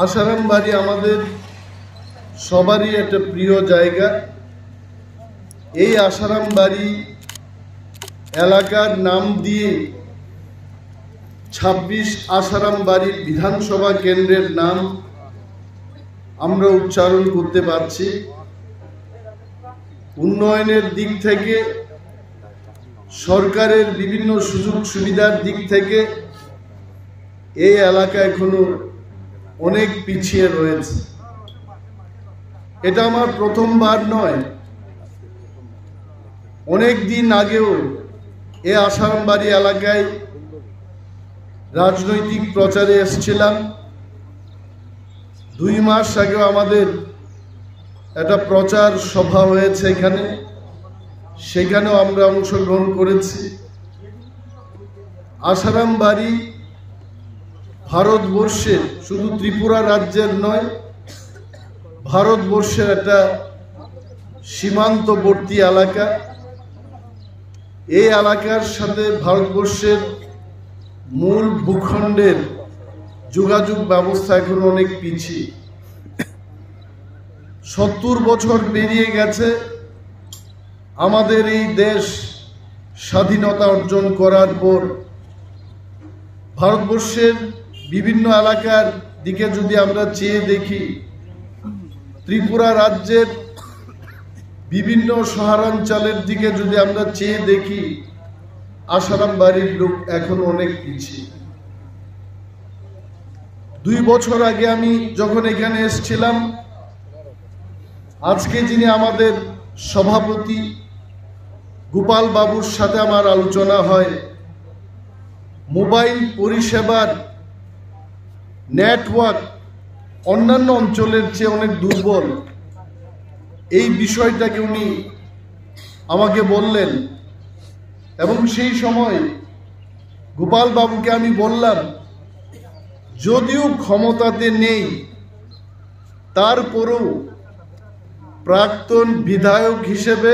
আশারাম বাড়ি আমাদের সবারই একটা প্রিয় জায়গা। এই আশারাম বাড়ি এলাকার নাম দিয়ে ২৬ আশারাম বাড়ির বিধানসভা কেন্দ্রের নাম আমরা উচ্চারণ করতে পারছি। উন্নয়নের দিক থেকে, সরকারের বিভিন্ন সুযোগ সুবিধার দিক থেকে এই এলাকা এখনো অনেক পিছিয়ে রয়েছে। এটা আমার প্রথমবার নয়, অনেক দিন আগেও এই আশারাম বাড়ি এলাকায় রাজনৈতিক প্রচারে এসেছিলাম। ২ মাস আগেও আমাদের একটা প্রচার সভা হয়েছে এখানে, সেখানেও আমরা অংশগ্রহণ করেছি। আশারাম বাড়ি ভারতবর্ষের, শুধু ত্রিপুরা রাজ্যের নয়, ভারতবর্ষের একটা সীমান্তবর্তী এলাকা। এই এলাকার সাথে ভারতবর্ষের মূল ভূখণ্ডের যোগাযোগ ব্যবস্থা এখন অনেক পিছিয়ে। ৭০ বছর পেরিয়ে গেছে আমাদের এই দেশ স্বাধীনতা অর্জন করার পর। ভারতবর্ষের বিভিন্ন এলাকার দিকে যদি আমরা চেয়ে দেখি, ত্রিপুরা রাজ্যের বিভিন্ন শহরাঞ্চলের দিকে যদি আমরা চেয়ে দেখি, আশারাম বাড়ির লোক এখন অনেক পিছিয়ে। ২ বছর আগে আমি যখন এখানে এসেছিলাম, আজকে যিনি আমাদের সভাপতি গোপাল বাবুর সাথে আমার আলোচনা হয়, মোবাইল পরিষেবার নেটওয়ার্ক অন্যান্য অঞ্চলের চেয়ে অনেক দুর্বল। এই বিষয়টাকে উনি আমাকে বললেন এবং সেই সময় গোপাল বাবুকে আমি বললাম, যদিও ক্ষমতাতে নেই, তারপরেও প্রাক্তন বিধায়ক হিসেবে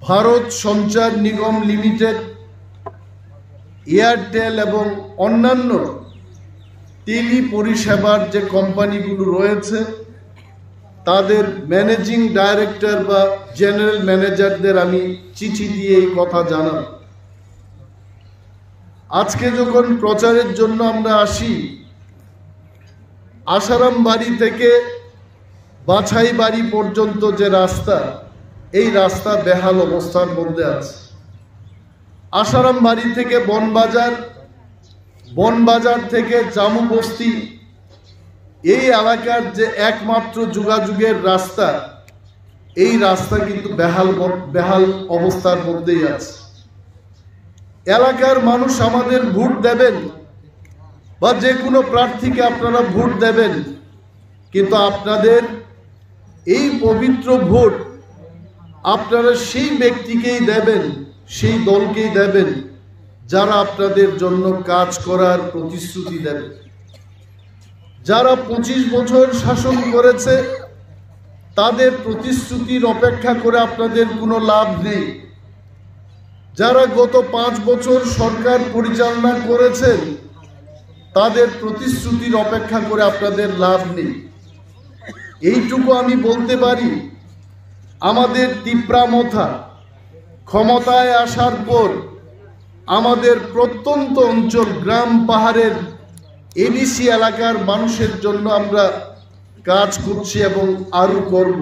ভারত সঞ্চার নিগম লিমিটেড, এয়ারটেল এবং অন্যান্য টেলি পরিষেবার যে কোম্পানিগুলো রয়েছে, তাদের ম্যানেজিং ডাইরেক্টর বা জেনারেল ম্যানেজারদের আমি চিঠি দিয়ে এই কথা জানাব। আজকে যখন প্রচারের জন্য আমরা আসি, আশারাম বাড়ি থেকে বাছাই বাড়ি পর্যন্ত যে রাস্তা, এই রাস্তা বেহাল অবস্থার মধ্যে আছে। আশারাম বাড়ি থেকে বনবাজার, বনবাজার থেকে জামু বস্তি, এই এলাকার যে একমাত্র যোগাযোগের রাস্তা, এই রাস্তা কিন্তু বেহাল অবস্থার মধ্যেই আছে। এলাকার মানুষ আমাদের ভোট দেবেন বা যে কোনো প্রার্থীকে আপনারা ভোট দেবেন, কিন্তু আপনাদের এই পবিত্র ভোট আপনারা সেই ব্যক্তিকেই দেবেন, সেই দলকেই দেবেন যারা আপনাদের জন্য কাজ করার প্রতিশ্রুতি দেবে। যারা ২৫ বছর শাসন করেছে, তাদের প্রতিশ্রুতির অপেক্ষা করে আপনাদের কোনো লাভ নেই। যারা গত ৫ বছর সরকার পরিচালনা করেছেন, তাদের প্রতিশ্রুতির অপেক্ষা করে আপনাদের লাভ নেই। এইটুকু আমি বলতে পারি, আমাদের তিপ্রামথা ক্ষমতায় আসার পর আমাদের প্রত্যন্ত অঞ্চল, গ্রাম পাহাড়ের এডিসি এলাকার মানুষের জন্য আমরা কাজ করছি এবং আরও করব।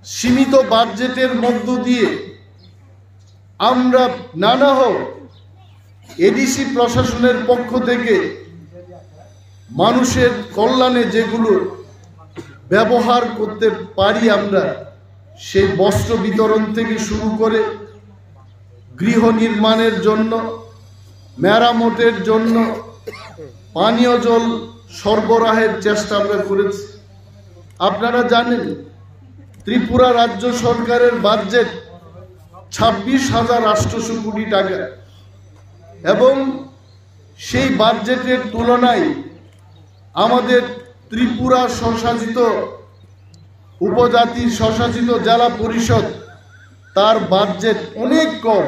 সীমিত বাজেটের মধ্য দিয়ে আমরা নানা হোক এডিসি প্রশাসনের পক্ষ থেকে মানুষের কল্যাণে যেগুলো ব্যবহার করতে পারি, আমরা সেই বস্ত্র বিতরণ থেকে শুরু করে গৃহ নির্মাণের জন্য, মেরামতের জন্য, পানীয় জল সরবরাহের চেষ্টা আমরা করেছি। আপনারা জানেন, ত্রিপুরা রাজ্য সরকারের বাজেট ২৬,৮০০ কোটি টাকা, এবং সেই বাজেটের তুলনায় আমাদের ত্রিপুরা স্বশাসিত উপজাতির স্বশাসিত জেলা পরিষদ, তার বাজেট অনেক কম।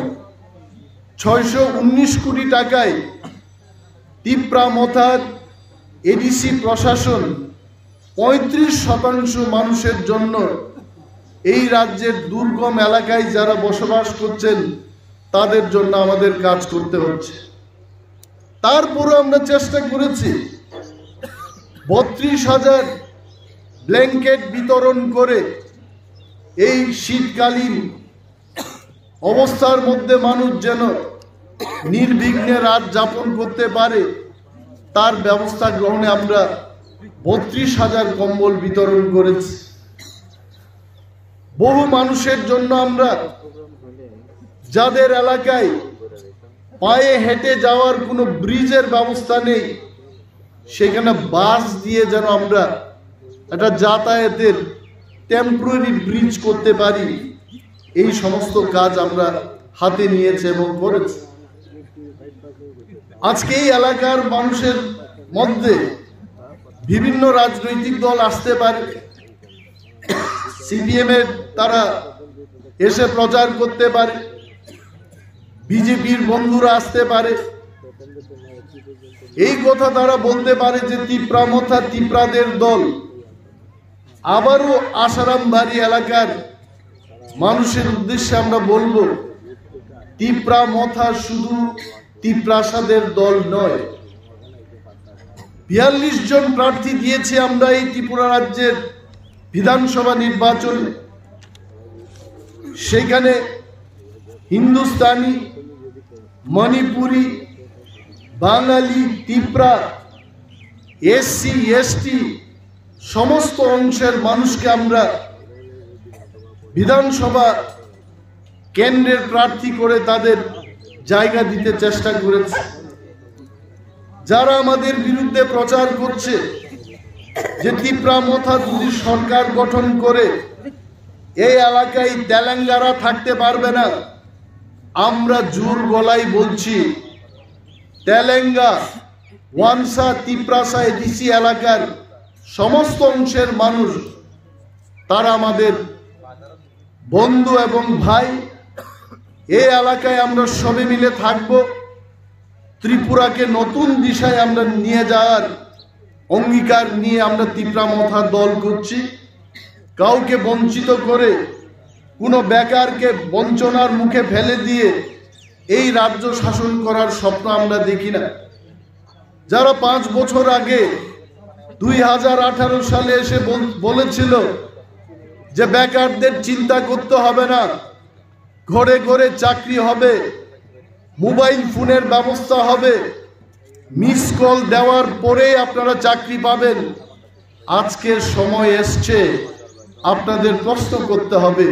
৬১৯ কোটি টাকায় তিপ্রামথার এডিসি প্রশাসন 35% মানুষের জন্য এই রাজ্যের দুর্গম এলাকায় যারা বসবাস করছেন তাদের জন্য আমাদের কাজ করতে হচ্ছে। তারপরে আমরা চেষ্টা করেছি 32,000 ব্ল্যাঙ্কেট বিতরণ করে এই শীতকালীন অবস্থার মধ্যে মানুষ যেন নির্বিঘ্নে রাত যাপন করতে পারে তার ব্যবস্থা গ্রহণে আমরা 32,000 কম্বল বিতরণ করেছি। বহু মানুষের জন্য আমরা যাদের এলাকায় পায়ে হেঁটে যাওয়ার কোনো ব্রিজের ব্যবস্থা নেই সেখানে বাস দিয়ে যেন আমরা একটা যাতায়াতের টেম্পোরারি ব্রিজ করতে পারি, এই সমস্ত কাজ আমরা হাতে নিয়েছি এবং করেছি। আজকে এই এলাকার মানুষের মধ্যে বিভিন্ন রাজনৈতিক দল আসতে পারে, সিপিএম এর তারা এসে প্রচার করতে পারে, বিজেপির বন্ধুরা আসতে পারে, এই কথা তারা বলতে পারে যে তিপ্রামথা তিপ্রাদের দল। আবারও আসারামবাড়ি এলাকার মানুষের উদ্দেশ্যে আমরা বলবো তিপ্রামথা শুধু তিপ্রাসাদের দল নয়। 42 জন প্রার্থী দিয়েছি আমরা এই ত্রিপুরা রাজ্যের বিধানসভা নির্বাচনে। সেখানে হিন্দুস্তানি, মণিপুরি, বাঙালি, তিপ্রা, এসসি, এসটি সমস্ত অংশের মানুষকে আমরা বিধানসভা কেন্দ্রের প্রার্থী করে তাদের জায়গা দিতে চেষ্টা করেছে। যারা আমাদের বিরুদ্ধে প্রচার করছে যে তিপ্রামথা যদি সরকার গঠন করে এই এলাকায় তেলেঙ্গানা থাকতে পারবে না, আমরা জোর গলায় বলছি তেলেঙ্গা, ওয়ানসা, তিপ্রাসা, এডিসি এলাকার সমস্ত অংশের মানুষ তারা আমাদের বন্ধু এবং ভাই। এই এলাকায় আমরা সবে মিলে থাকব। ত্রিপুরাকে নতুন দিশায় আমরা নিয়ে যাওয়ার অঙ্গীকার নিয়ে আমরা তিপ্রামথা দল করছি। কাউকে বঞ্চিত করে, কোনো বেকারকে বঞ্চনার মুখে ফেলে দিয়ে এই রাজ্য শাসন করার স্বপ্ন আমরা দেখি না। যারা 5 বছর আগে 2018 সালে এসে বলেছিল যে বেকারদের চিন্তা করতে হবে না, ঘরে ঘরে চাকরি হবে, মোবাইল ফোনের ব্যবস্থা হবে, মিস কল দেওয়ার পরে আপনারা চাকরি পাবেন, আজকের সময় এসছে আপনাদের প্রশ্ন করতে হবে।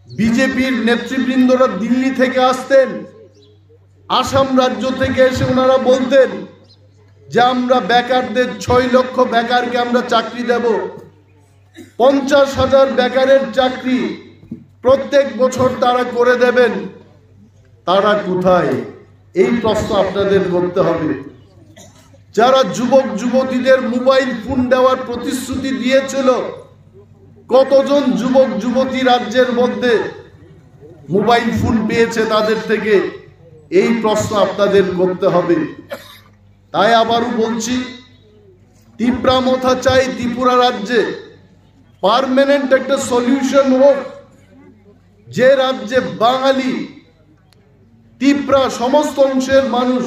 বিজেপির নেতৃবৃন্দরা দিল্লি থেকে আসতেন, আসাম রাজ্য থেকে এসে ওনারা বলতেন যে আমরা বেকারদের 6 লক্ষ বেকারকে আমরা চাকরি দেব, 50,000 বেকারের চাকরি প্রত্যেক বছর তারা করে দেবেন। তারা কোথায়? এই প্রশ্ন আপনাদের করতে হবে। যারা যুবক যুবতীদের মোবাইল ফোন দেওয়ার প্রতিশ্রুতি দিয়েছিল, কতজন যুবক যুবতী রাজ্যের মধ্যে মোবাইল ফোন পেয়েছে তাদের থেকে? এই প্রশ্ন আপনাদের করতে হবে। তাই আবারও বলছি, তিপ্রামথা চাই ত্রিপুরা রাজ্যে পার্মানেন্ট একটা সলিউশন হোক, যে রাজ্যে বাঙালি, তিপ্রা সমস্ত অংশের মানুষ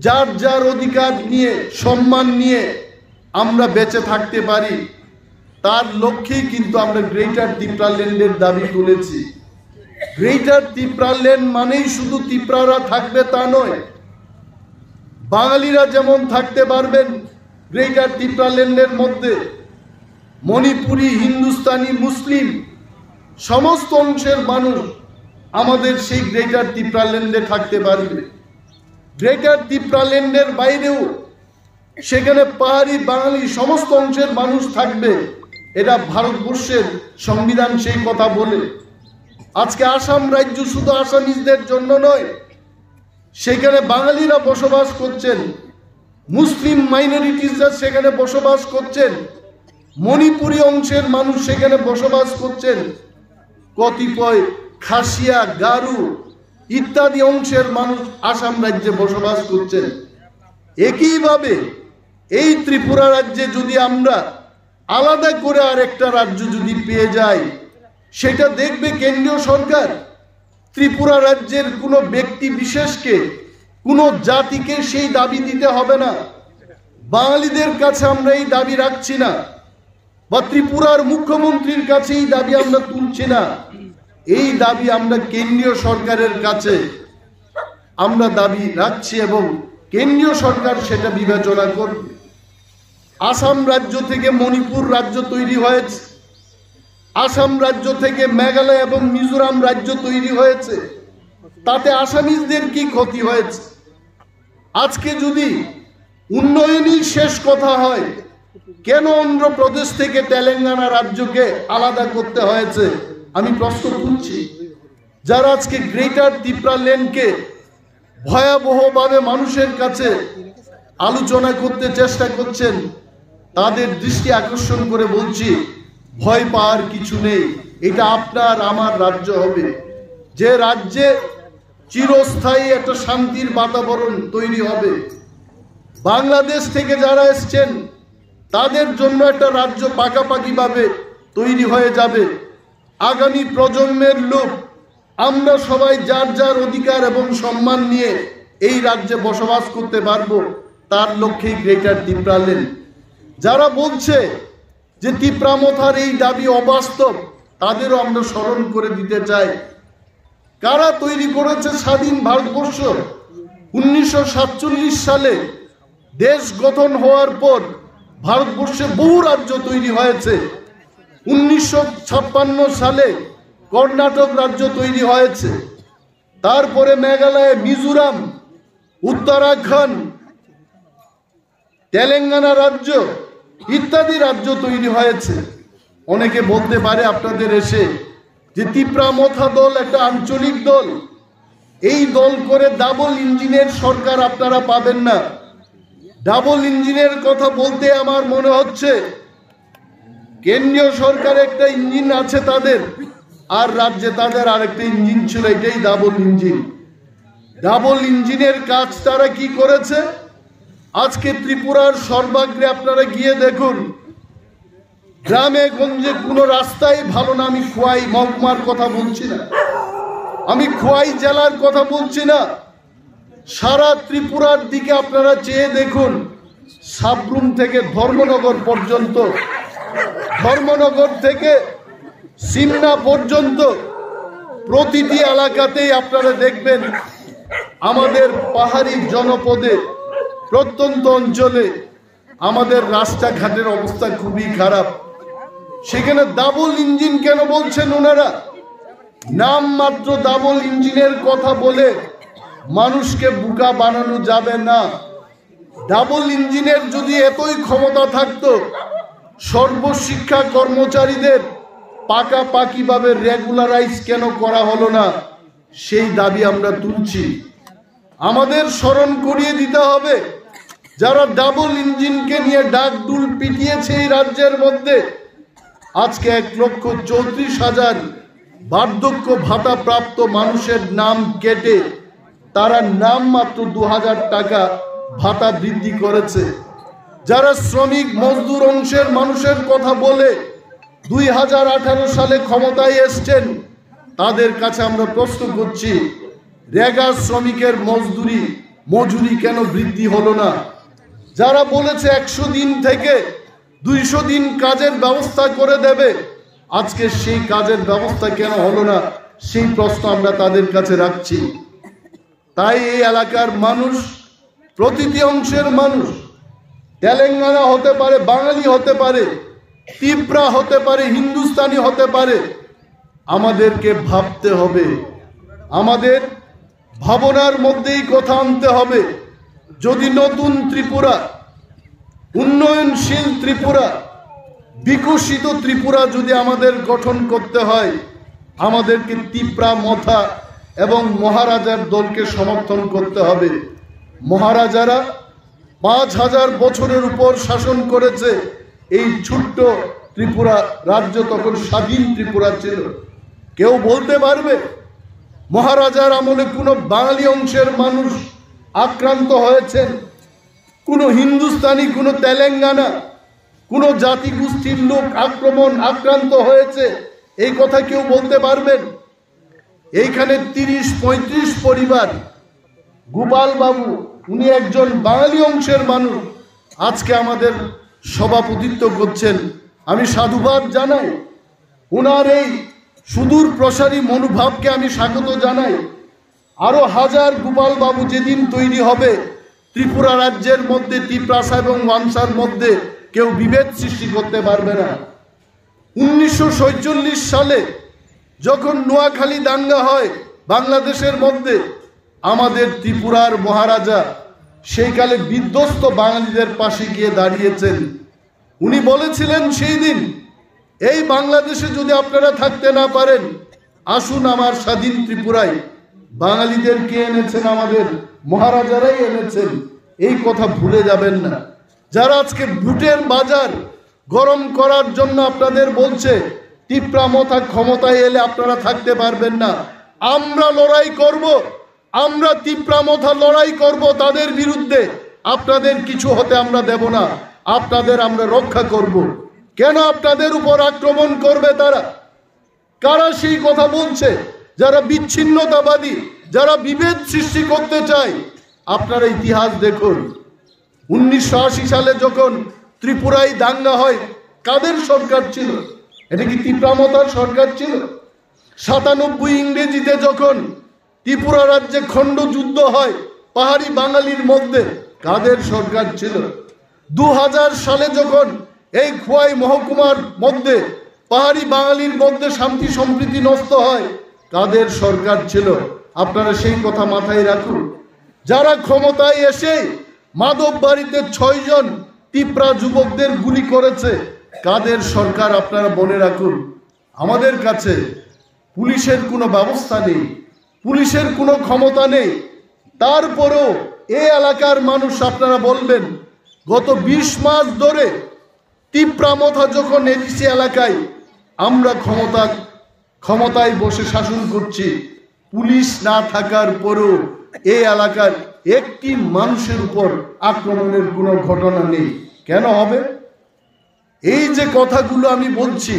যার যার অধিকার নিয়ে, সম্মান নিয়ে আমরা বেঁচে থাকতে পারি। তার লক্ষ্যেই কিন্তু আমরা গ্রেটার তিপ্রাল্যান্ডের দাবি তুলেছি। গ্রেটার তিপ্রাল্যান্ড মানেই শুধু তিপ্রারা থাকবে তা নয়, বাঙালিরা যেমন থাকতে পারবেন গ্রেটার তিপ্রাল্যান্ডের মধ্যে, মণিপুরি, হিন্দুস্তানি, মুসলিম সমস্ত অংশের মানুষ আমাদের সেই গ্রেটার তিপ্রাল্যান্ডে থাকতে পারবে। গ্রেটার তিপ্রাল্যান্ডের বাইরেও সেখানে পাহাড়ি, বাঙালি সমস্ত অংশের মানুষ থাকবে। এটা ভারতবর্ষের সংবিধান সেই কথা বলে। আজকে আসাম রাজ্য শুধু আসামিজদের জন্য নয়, সেখানে বাঙালিরা বসবাস করছেন, মুসলিম মাইনরিটিসরা সেখানে বসবাস করছেন, মণিপুরী অংশের মানুষ সেখানে বসবাস করছেন, কতিপয় খাসিয়া, গারু ইত্যাদি অংশের মানুষ আসাম রাজ্যে বসবাস করছেন। একইভাবে এই ত্রিপুরা রাজ্যে যদি আমরা আলাদা করে আরেকটা রাজ্য যদি পেয়ে যাই, সেটা দেখবে কেন্দ্রীয় সরকার। ত্রিপুরা রাজ্যের কোনো ব্যক্তি বিশেষকে, কোনো জাতিকে সেই দাবি দিতে হবে না। বাঙালিদের কাছে আমরা এই দাবি রাখছি না, বা ত্রিপুরার মুখ্যমন্ত্রীর কাছে এই দাবি আমরা তুলছি না। এই দাবি আমরা কেন্দ্রীয় সরকারের কাছে আমরা দাবি রাখছি এবং কেন্দ্রীয় সরকার সেটা বিবেচনা করবে। আসাম রাজ্য থেকে মণিপুর রাজ্য তৈরি হয়েছে, আসাম রাজ্য থেকে মেঘালয় এবং মিজোরাম রাজ্য তৈরি হয়েছে, তাতে আসামিজদের কি ক্ষতি হয়েছে? আজকে যদি উন্নয়নই শেষ কথা হয়, কেন অন্ধ্রপ্রদেশ থেকে তেলেঙ্গানা রাজ্যকে আলাদা করতে হয়েছে? আমি প্রশ্ন তুলছি। যারা আজকে গ্রেটার ত্রিপুরা লেনকে ভয়াবহভাবে মানুষের কাছে আলোচনা করতে চেষ্টা করছেন, তাদের দৃষ্টি আকর্ষণ করে বলছি, ভয় পাওয়ার কিছু নেই। এটা আপনার আমার রাজ্য হবে, যে রাজ্যে চিরস্থায়ী একটা শান্তির বাতাবরণ তৈরি হবে। বাংলাদেশ থেকে যারা এসছেন তাদের জন্য একটা রাজ্য পাকাপাকিভাবে তৈরি হয়ে যাবে। আগামী প্রজন্মের লোক আমরা সবাই যার যার অধিকার এবং সম্মান নিয়ে এই রাজ্যে বসবাস করতে পারবো, তার লক্ষ্যেই গ্রেটার ত্রিপুরা লেন। যারা বলছে যে ত্রিপুরামথার এই দাবি অবাস্তব, তাদেরও আমরা স্মরণ করে দিতে চাই, কারা তৈরি করেছে স্বাধীন ভারতবর্ষ। 1947 সালে দেশ গঠন হওয়ার পর ভারতবর্ষে বহু রাজ্য তৈরি হয়েছে। 1956 সালে কর্ণাটক রাজ্য তৈরি হয়েছে, তারপরে মেঘালয়, মিজোরাম, উত্তরাখণ্ড, তেলেঙ্গানা রাজ্য ইত্যাদি রাজ্য তৈরি হয়েছে। অনেকে বলতে পারে আপনাদের এসে যে ত্রিপুরামথা দল একটা আঞ্চলিক দল, এই দল করে ডাবল ইঞ্জিনের সরকার আপনারা পাবেন না। ডাবল ইঞ্জিনের কথা বলতে আমার মনে হচ্ছে কেন্দ্রীয় সরকার একটা ইঞ্জিন আছে তাদের, আর রাজ্যে তাদের আরেকটা ইঞ্জিন ছিল, এটাই ডাবল ইঞ্জিন। ডাবল ইঞ্জিনের কাজ তারা কি করেছে? আজকে ত্রিপুরার সর্বাগ্রে আপনারা গিয়ে দেখুন, গ্রামে গঞ্জে কোনো রাস্তাই ভালো না। আমি খোয়াই মহকুমার কথা বলছি না, আমি খোয়াই জেলার কথা বলছি না, সারা ত্রিপুরার দিকে আপনারা চেয়ে দেখুন, সাবরুম থেকে ধর্মনগর পর্যন্ত, ধর্মনগর থেকে সিমনা পর্যন্ত প্রতিটি এলাকাতেই আপনারা দেখবেন আমাদের পাহাড়ি জনপদে, প্রত্যন্ত অঞ্চলে আমাদের রাস্তাঘাটের অবস্থা খুবই খারাপ। সেখানে ডাবল ইঞ্জিন কেন বলছেন ওনারা? নাম মাত্র ডাবল ইঞ্জিনের কথা বলে মানুষকে বোকা বানানো যাবে না। ডাবল ইঞ্জিনের যদি এতই ক্ষমতা থাকতো, সর্বশিক্ষা কর্মচারীদের পাকাপাকিভাবে রেগুলারাইজ কেন করা হলো না? সেই দাবি আমরা তুলছি। আমাদের স্মরণ করিয়ে দিতে হবে, যারা ডাবল ইঞ্জিনকে নিয়ে ডাকডুল পিটিয়েছে এই রাজ্যের মধ্যে, আজকে 1,34,000 বার্ধক্য ভাতা প্রাপ্ত মানুষের নাম কেটে তারা নাম মাত্র 2,000 টাকা ভাতা বৃদ্ধি করেছে। যারা শ্রমিক মজদুর অংশের মানুষের কথা বলে 2018 সালে ক্ষমতায় এসছেন, তাদের কাছে আমরা প্রশ্ন করছি, রেগা শ্রমিকের মজুরি কেন বৃদ্ধি হলো না? যারা বলেছে 100 দিন থেকে 200 দিন কাজের ব্যবস্থা করে দেবে, আজকে সেই কাজের ব্যবস্থা কেন হলো না? সেই প্রশ্ন আমরা তাদের কাছে রাখছি। তাই এই এলাকার মানুষ, প্রতিটি অংশের মানুষ, তেলেঙ্গানা হতে পারে, বাঙালি হতে পারে, ত্রিপুরা হতে পারে, হিন্দুস্তানি হতে পারে, আমাদেরকে ভাবতে হবে, আমাদের ভাবনার মধ্যেই কথা আনতে হবে। যদি নতুন ত্রিপুরা, উন্নয়নশীল ত্রিপুরা, বিকশিত ত্রিপুরা যদি আমাদের গঠন করতে হয়, আমাদেরকে ত্রিপুরামথা এবং মহারাজার দলকে সমর্থন করতে হবে। মহারাজারা 5,000 বছরের উপর শাসন করেছে এই ছোট্ট ত্রিপুরা রাজ্য, তখন স্বাধীন ত্রিপুরা ছিল। কেউ বলতে পারবে মহারাজার আমলে কোনো বাঙালি অংশের মানুষ আক্রান্ত হয়েছেন? কোনো হিন্দুস্তানি, কোনো তেলেঙ্গানা, কোনো জাতিগোষ্ঠীর লোক আক্রান্ত হয়েছে এই কথা কেউ বলতে পারবেন? এইখানে 30-35 পরিবার, গোপাল বাবু উনি একজন বাঙালি অংশের মানুষ, আজকে আমাদের সভাপতিত্ব করছেন। আমি সাধুবাদ জানাই, ওনার এই সুদূর প্রসারী মনোভাবকে আমি স্বাগত জানাই। আরো হাজার গোপাল বাবু যেদিন তৈরি হবে, ত্রিপুরা রাজ্যের মধ্যে তিপ্রাসা এবং ওয়ানসার মধ্যে কেউ বিভেদ সৃষ্টি করতে পারবে না। 1947 সালে যখন নোয়াখালী দাঙ্গা হয় বাংলাদেশের মধ্যে, আমাদের ত্রিপুরার মহারাজা সেই কালে বিধ্বস্ত বাঙালিদের পাশে গিয়ে দাঁড়িয়েছেন। উনি বলেছিলেন সেই দিন, এই বাংলাদেশে যদি আপনারা থাকতে না পারেন, আসুন আমার স্বাধীন ত্রিপুরায়। বাঙালিদের কে এনেছেন? আমাদের মহারাজারাই এনেছেন। এই কথা ভুলে যাবেন না। যারা আজকে ভোটের বাজার গরম করার জন্য আপনাদের বলছে টিপরা মথা ক্ষমতায় এলে আপনারা থাকতে পারবেন না, আমরা লড়াই করব, আমরা টিপরা মথা লড়াই করব তাদের বিরুদ্ধে। আপনাদের কিছু হতে আমরা দেব না, আপনাদের আমরা রক্ষা করব। কেন আপনাদের উপর আক্রমণ করবে তারা? কারা সেই কথা বলছে? যারা বিচ্ছিন্নতাবাদী, যারা বিভেদ সৃষ্টি করতে চায়। আপনারা ইতিহাস দেখুন, 1980 সালে যখন ত্রিপুরায় দাঙ্গা হয়, কাদের সরকার ছিল? এটা কি ত্রিপুরামতার সরকার ছিল? 97 ইংরেজিতে যখন ত্রিপুরা রাজ্যে খণ্ড যুদ্ধ হয় পাহাড়ি বাঙালির মধ্যে, কাদের সরকার ছিল? 2000 সালে যখন এই খোয়াই মহকুমার মধ্যে পাহাড়ি বাঙালির মধ্যে শান্তি সম্প্রীতি নষ্ট হয়, কাদের সরকার ছিল? আপনারা সেই কথা মাথায় রাখুন। যারা ক্ষমতায় এসে মাধব বাড়িতে 6 জন তিপ্রা যুবকদের গুলি করেছে, কাদের সরকার? আপনারা মনে রাখুন। আমাদের কাছে পুলিশের কোনো ব্যবস্থা নেই, পুলিশের কোনো ক্ষমতা নেই। তারপরেও এই এলাকার মানুষ, আপনারা বলবেন গত 20 মাস ধরে তিপ্রামথা যখন এডিসি এলাকায় আমরা ক্ষমতায় বসে শাসন করছি, পুলিশ না থাকার পরেও এই এলাকার একটি মানুষের উপর আক্রমণের কোনো ঘটনা নেই। কেন হবে? এই যে কথাগুলো আমি বলছি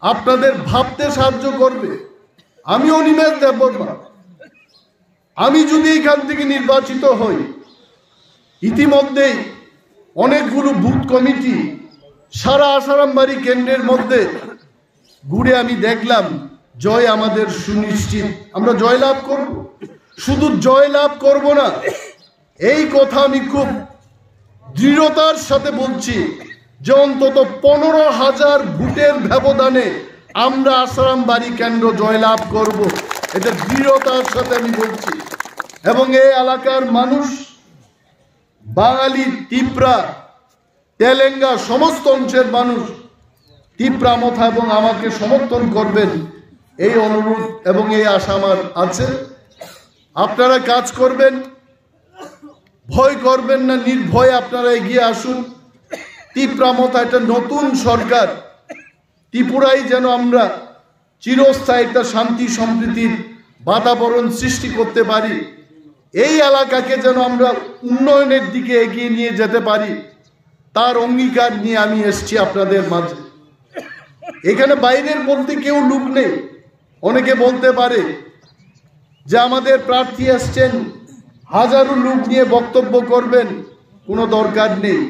আপনাদের ভাবতে সাহায্য করবে। আমিও নিমেষ দেববর্মা, আমি যদি এখান থেকে নির্বাচিত হই, ইতিমধ্যেই অনেকগুলো বুথ কমিটি সারা আসারামবাড়ি কেন্দ্রের মধ্যে ঘুরে আমি দেখলাম জয় আমাদের সুনিশ্চিত, আমরা জয়লাভ করব। শুধু জয়লাভ করব না, এই কথা আমি খুব দৃঢ়তার সাথে বলছি যে অন্তত 15,000 ভোটের ব্যবধানে আমরা আসারামবাড়ি কেন্দ্র জয়লাভ করব। এটা দৃঢ়তার সাথে আমি বলছি। এবং এই এলাকার মানুষ, বাঙালি, তিপ্রা, তেলেঙ্গা সমস্ত অংশের মানুষ তিপ্রামথা এবং আমাকে সমর্থন করবেন, এই অনুরোধ এবং এই আশা আমার আছে। আপনারা কাজ করবেন, ভয় করবেন না, নির্ভয়ে আপনারা এগিয়ে আসুন। তিপ্রামথা একটা নতুন সরকার, ত্রিপুরায় যেন আমরা চিরস্থায়ী একটা শান্তি সম্প্রীতির বাতাবরণ সৃষ্টি করতে পারি, এই এলাকাকে যেন আমরা উন্নয়নের দিকে এগিয়ে নিয়ে যেতে পারি, তার অঙ্গীকার নিয়ে আমি এসছি আপনাদের মাঝে। এখানে বাইরের বলতে কেউ লোক নেই। অনেকে বলতে পারে যে আমাদের প্রার্থী আসছেন, হাজারো লোক নিয়ে বক্তব্য করবেন, কোনো দরকার নেই।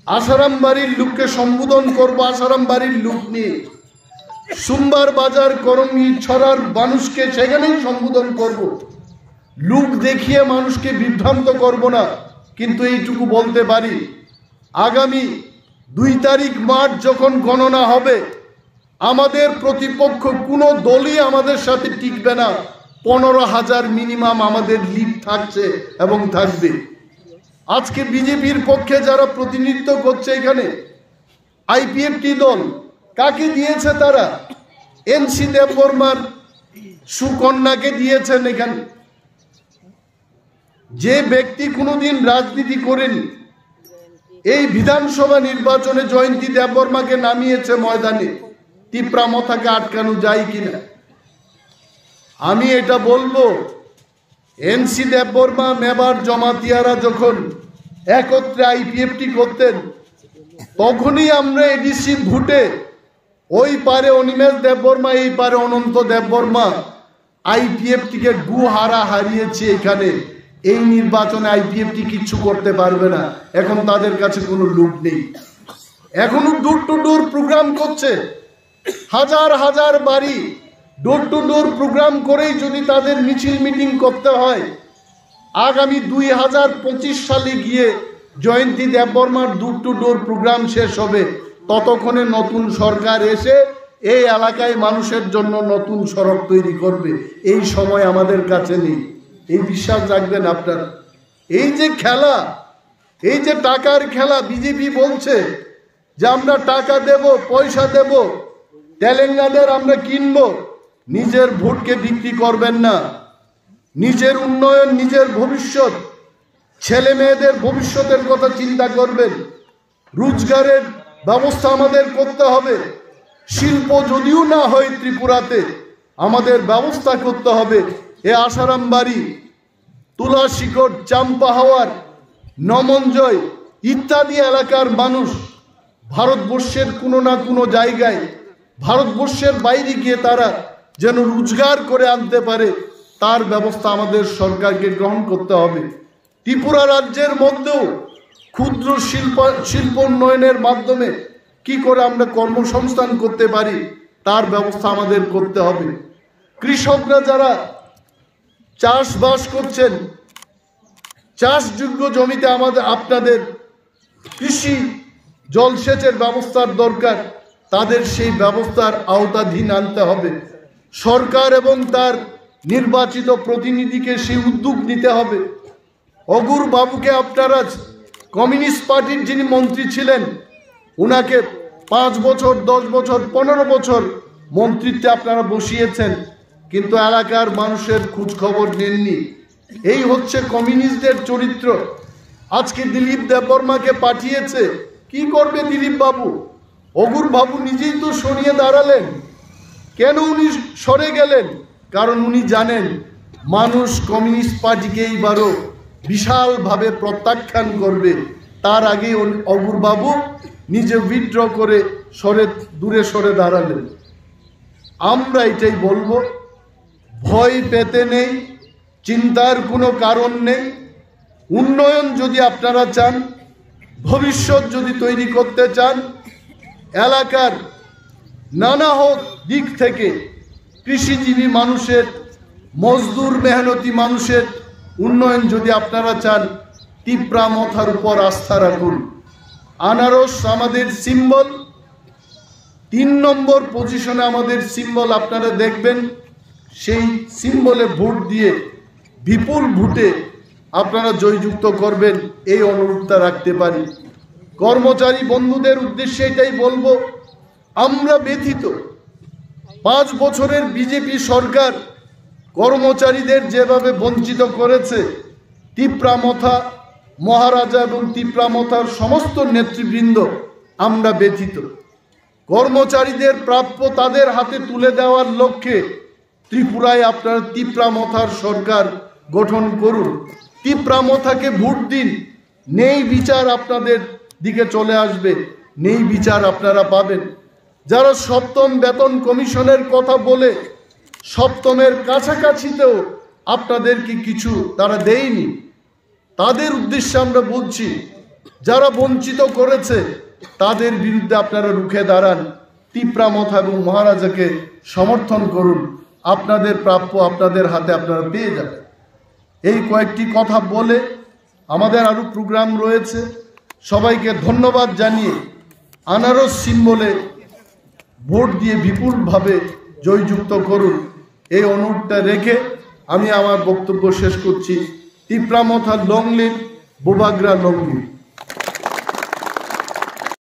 আসারামবাড়ির লোককে সম্বোধন করবো আসারামবাড়ির লোক নিয়ে। সোমবার বাজার করঙ্গি ছড়ার মানুষকে সেখানেই সম্বোধন করব। লোক দেখিয়ে মানুষকে বিভ্রান্ত করব না। কিন্তু এইটুকু বলতে পারি, আগামী 2 তারিখ মার্চ যখন গণনা হবে, আমাদের প্রতিপক্ষ কোনো দলই আমাদের সাথে টিকবে না। 15,000 মিনিমাম আমাদের লিড থাকছে এবং থাকবে। আজকে বিজেপির পক্ষে যারা প্রতিনিধিত্ব করছে এখানে, আইপিএফটি দল, কাকে দিয়েছে তারা? এনসি দেববর্মার সুকন্যাকে দিয়েছেন। এখানে যে ব্যক্তি কোনোদিন রাজনীতি করেনি, এই বিধানসভা নির্বাচনে জয়ন্তী দেববর্মাকে নামিয়েছে ময়দানে। তিপ্রামথাকে আটকানো যায় কিনা? আমি এটা বলবো, এনসি দেববর্মা, মেবার জমাতিয়ারা যখন একত্রে আইপিএফটি করতেন, তখনই আমরা এডিসি ভোটে ওই পারে অনিমেষ দেববর্মা, এই পারে অনন্ত দেববর্মা আইপিএফটিকে গুহারা হারিয়েছে। এখানে এই নির্বাচনে আইপিএফটি কিচ্ছু করতে পারবে না, এখন তাদের কাছে কোনো লোক নেই। এখনো ডোর টু ডোর প্রোগ্রাম করছে, হাজার হাজার বাড়ি ডোর টু ডোর প্রোগ্রাম করেই যদি তাদের মিছিল মিটিং করতে হয়, আগামী 2025 সালে গিয়ে জয়ন্তী দেববর্মার ডোর টু ডোর প্রোগ্রাম শেষ হবে, ততক্ষণে নতুন সরকার এসে এই এলাকায় মানুষের জন্য নতুন সড়ক তৈরি করবে। এই সময় আমাদের কাছে নেই, এই বিশ্বাস রাখবেন আপনারা। এই যে খেলা, এই যে টাকার খেলা, বিজেপি বলছে যে আমরা টাকা দেব, পয়সা দেব, তেলেঙ্গানার আমরা কিনবো। নিজের ভোটকে বিক্রি করবেন না, নিজের উন্নয়ন, নিজের ভবিষ্যৎ, ছেলে মেয়েদের ভবিষ্যতের কথা চিন্তা করবেন। রোজগারের ব্যবস্থা আমাদের করতে হবে। শিল্প যদিও না হয় ত্রিপুরাতে, আমাদের ব্যবস্থা করতে হবে। এ আসারাম বাড়ি, তুলাশিকট, চাম্পাহাওয়ার, নমঞ্জয় ইত্যাদি এলাকার মানুষ ভারতবর্ষের কোনো না কোনো জায়গায়, ভারতবর্ষের বাইরে গিয়ে তারা যেন রোজগার করে আনতে পারে, তার ব্যবস্থা আমাদের সরকারকে গ্রহণ করতে হবে। ত্রিপুরা রাজ্যের মধ্যেও ক্ষুদ্র শিল্প উন্নয়নের মাধ্যমে কি করে আমরা কর্মসংস্থান করতে পারি, তার ব্যবস্থা আমাদের করতে হবে। কৃষকরা যারা চাষবাস করছেন, চাষযোগ্য জমিতে আপনাদের কৃষি জলসেচের ব্যবস্থার দরকার, তাদের সেই ব্যবস্থার আওতাধীন আনতে হবে। সরকার এবং তার নির্বাচিত প্রতিনিধিকে সেই উদ্যোগ নিতে হবে। অগুর বাবুকে আপনারা, কমিউনিস্ট পার্টির যিনি মন্ত্রী ছিলেন, উনাকে 5 বছর, 10 বছর, 15 বছর মন্ত্রিত্বে আপনারা বসিয়েছেন, কিন্তু এলাকার মানুষের খোঁজ খবর নেননি। এই হচ্ছে কমিউনিস্টদের চরিত্র। আজকে দিলীপ দেববর্মাকে পাঠিয়েছে, কি করবে দিলীপ বাবু? অগুর বাবু নিজেই তো সরিয়ে দাঁড়ালেন। কেন উনি সরে গেলেন? কারণ উনি জানেন মানুষ কমিউনিস্ট পার্টিকে এইবারও বিশালভাবে প্রত্যাখ্যান করবে। তার আগে অগুর বাবু নিজে উইথড্র করে দূরে সরে দাঁড়ালেন। আমরা এটাই বলবো, ভয় পেতে নেই, চিন্তার কোনো কারণ নেই। উন্নয়ন যদি আপনারা চান, ভবিষ্যৎ যদি তৈরি করতে চান, এলাকার নানা দিক থেকে কৃষিজীবী মানুষের, মজদুর মেহনতি মানুষের উন্নয়ন যদি আপনারা চান, তিপ্রা মথার উপর আস্থা রাখুন। আনারস আমাদের সিম্বল, 3 নম্বর পজিশনে আমাদের সিম্বল। আপনারা দেখবেন সেই সিম্বলে ভোট দিয়ে বিপুল ভোটে আপনারা জয়যুক্ত করবেন, এই অনুরোধটা রাখতে পারি। কর্মচারী বন্ধুদের উদ্দেশ্যে এটাই বলবো, আমরা ব্যথিত। 5 বছরের বিজেপি সরকার কর্মচারীদের যেভাবে বঞ্চিত করেছে, তিপ্রামথা মহারাজা এবং তিপ্রামথার সমস্ত নেতৃবৃন্দ আমরা ব্যথিত। কর্মচারীদের প্রাপ্য তাদের হাতে তুলে দেওয়ার লক্ষ্যে ত্রিপুরায় আপনারা তিপ্রামথার সরকার গঠন করুন, তিপ্রামথাকে ভোট দিন। নেই বিচার আপনাদের দিকে চলে আসবে, নেই বিচার আপনারা পাবেন। যারা 7ম বেতন কমিশনের কথা বলে 7মের কাছাকাছিতেও আপনাদেরকে কিছু তারা দেয়নি, তাদের উদ্দেশ্যে আমরা বলছি, যারা বঞ্চিত করেছে তাদের বিরুদ্ধে আপনারা রুখে দাঁড়ান, তিপ্রামথা এবং মহারাজাকে সমর্থন করুন। আপনাদের প্রাপ্য আপনাদের হাতে আপনারা পেয়ে যাবেন। এই কয়েকটি কথা বলে আমাদের আরও প্রোগ্রাম রয়েছে। সবাইকে ধন্যবাদ জানিয়ে আনারস সিম্বলে ভোট দিয়ে বিপুলভাবে জয়যুক্ত করুন, এই অনুরোধটা রেখে আমি আমার বক্তব্য শেষ করছি। Tipra Motha long live, বোবাগ্রা long live.